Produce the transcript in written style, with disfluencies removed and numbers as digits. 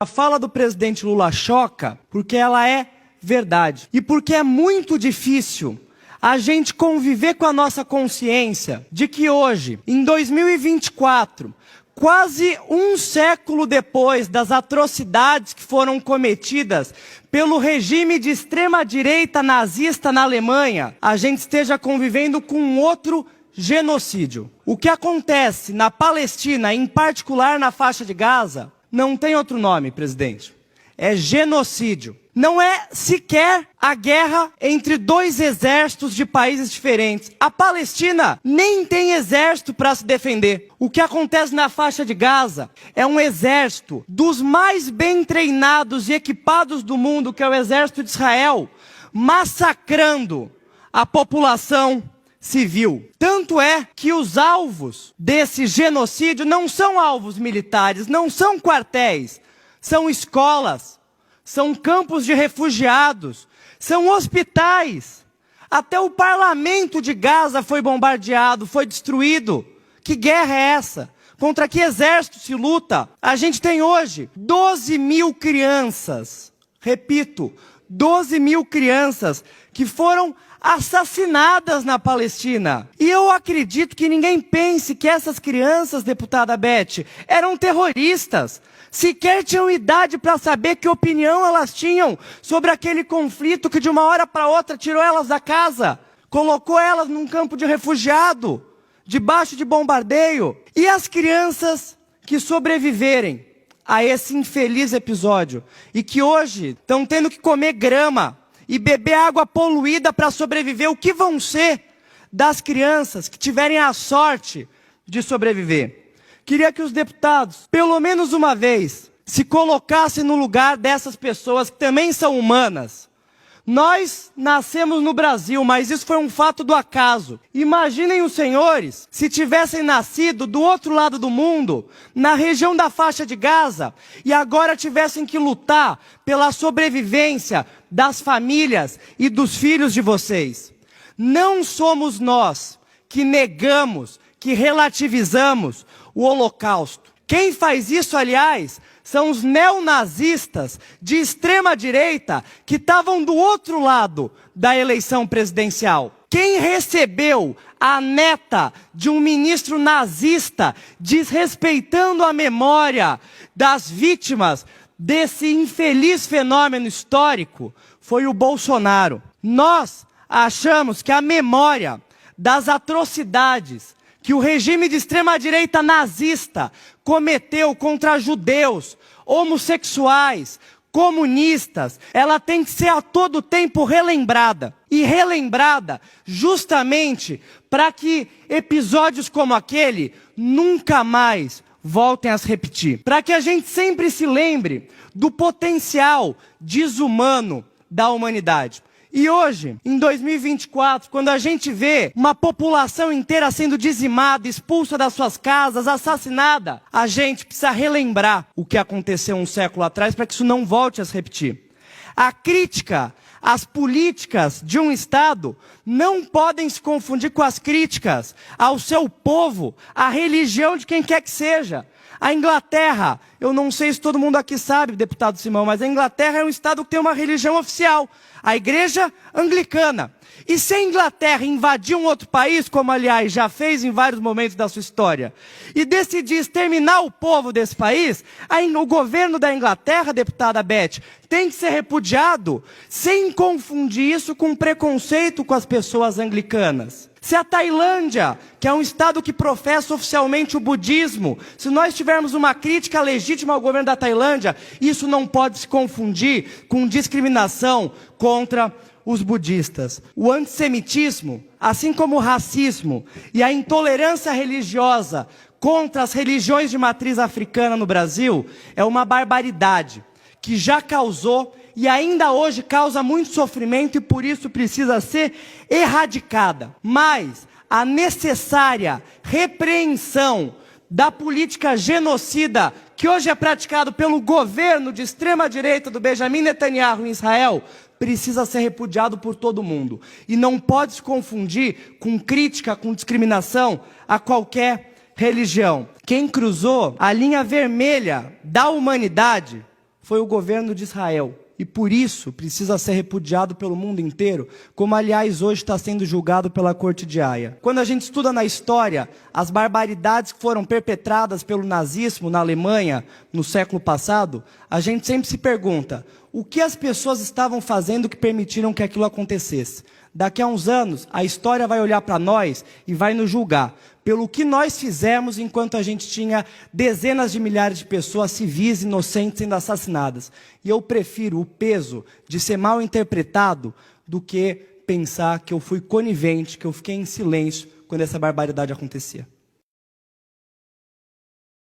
A fala do presidente Lula choca porque ela é verdade. E porque é muito difícil a gente conviver com a nossa consciência de que hoje, em 2024, quase um século depois das atrocidades que foram cometidas pelo regime de extrema-direita nazista na Alemanha, a gente esteja convivendo com um outro genocídio. O que acontece na Palestina, em particular na faixa de Gaza, não tem outro nome, presidente. É genocídio. Não é sequer a guerra entre dois exércitos de países diferentes. A Palestina nem tem exército para se defender. O que acontece na faixa de Gaza é um exército dos mais bem treinados e equipados do mundo, que é o exército de Israel, massacrando a população civil. Tanto é que os alvos desse genocídio não são alvos militares, não são quartéis, são escolas, são campos de refugiados, são hospitais. Até o parlamento de Gaza foi bombardeado, foi destruído. Que guerra é essa? Contra que exército se luta? A gente tem hoje 12 mil crianças, repito, 12 mil crianças que foram assassinadas na Palestina. E eu acredito que ninguém pense que essas crianças, deputada Beth, eram terroristas. Sequer tinham idade para saber que opinião elas tinham sobre aquele conflito que de uma hora para outra tirou elas da casa, colocou elas num campo de refugiado, debaixo de bombardeio. E as crianças que sobreviverem a esse infeliz episódio e que hoje estão tendo que comer grama e beber água poluída para sobreviver, o que vão ser das crianças que tiverem a sorte de sobreviver? Queria que os deputados, pelo menos uma vez, se colocassem no lugar dessas pessoas que também são humanas. Nós nascemos no Brasil, mas isso foi um fato do acaso. Imaginem os senhores se tivessem nascido do outro lado do mundo, na região da faixa de Gaza, e agora tivessem que lutar pela sobrevivência das famílias e dos filhos de vocês. Não somos nós que negamos, que relativizamos o Holocausto. Quem faz isso, aliás, são os neonazistas de extrema direita que estavam do outro lado da eleição presidencial. Quem recebeu a neta de um ministro nazista desrespeitando a memória das vítimas desse infeliz fenômeno histórico foi o Bolsonaro. Nós achamos que a memória das atrocidades que o regime de extrema-direita nazista cometeu contra judeus, homossexuais, comunistas, ela tem que ser a todo tempo relembrada. E relembrada justamente para que episódios como aquele nunca mais voltem a se repetir. Para que a gente sempre se lembre do potencial desumano da humanidade. E hoje, em 2024, quando a gente vê uma população inteira sendo dizimada, expulsa das suas casas, assassinada, a gente precisa relembrar o que aconteceu um século atrás para que isso não volte a se repetir. A crítica às políticas de um Estado não podem se confundir com as críticas ao seu povo, à religião de quem quer que seja. A Inglaterra, eu não sei se todo mundo aqui sabe, deputado Simão, mas a Inglaterra é um Estado que tem uma religião oficial, a Igreja Anglicana. E se a Inglaterra invadir um outro país, como aliás já fez em vários momentos da sua história, e decidir exterminar o povo desse país, o governo da Inglaterra, deputada Beth, tem que ser repudiado, sem confundir isso com preconceito com as pessoas anglicanas. Se a Tailândia, que é um Estado que professa oficialmente o budismo, se nós tivermos uma crítica legítima ao governo da Tailândia, isso não pode se confundir com discriminação contra os budistas. O antissemitismo, assim como o racismo e a intolerância religiosa contra as religiões de matriz africana no Brasil, é uma barbaridade que já causou e ainda hoje causa muito sofrimento e por isso precisa ser erradicada. Mas a necessária repreensão da política genocida que hoje é praticado pelo governo de extrema-direita do Benjamin Netanyahu em Israel precisa ser repudiado por todo mundo. E não pode se confundir com crítica, com discriminação a qualquer religião. Quem cruzou a linha vermelha da humanidade foi o governo de Israel. E por isso precisa ser repudiado pelo mundo inteiro, como aliás hoje está sendo julgado pela Corte de Haia. Quando a gente estuda na história as barbaridades que foram perpetradas pelo nazismo na Alemanha no século passado, a gente sempre se pergunta, o que as pessoas estavam fazendo que permitiram que aquilo acontecesse? Daqui a uns anos, a história vai olhar para nós e vai nos julgar pelo que nós fizemos enquanto a gente tinha dezenas de milhares de pessoas civis inocentes sendo assassinadas. E eu prefiro o peso de ser mal interpretado do que pensar que eu fui conivente, que eu fiquei em silêncio quando essa barbaridade acontecia.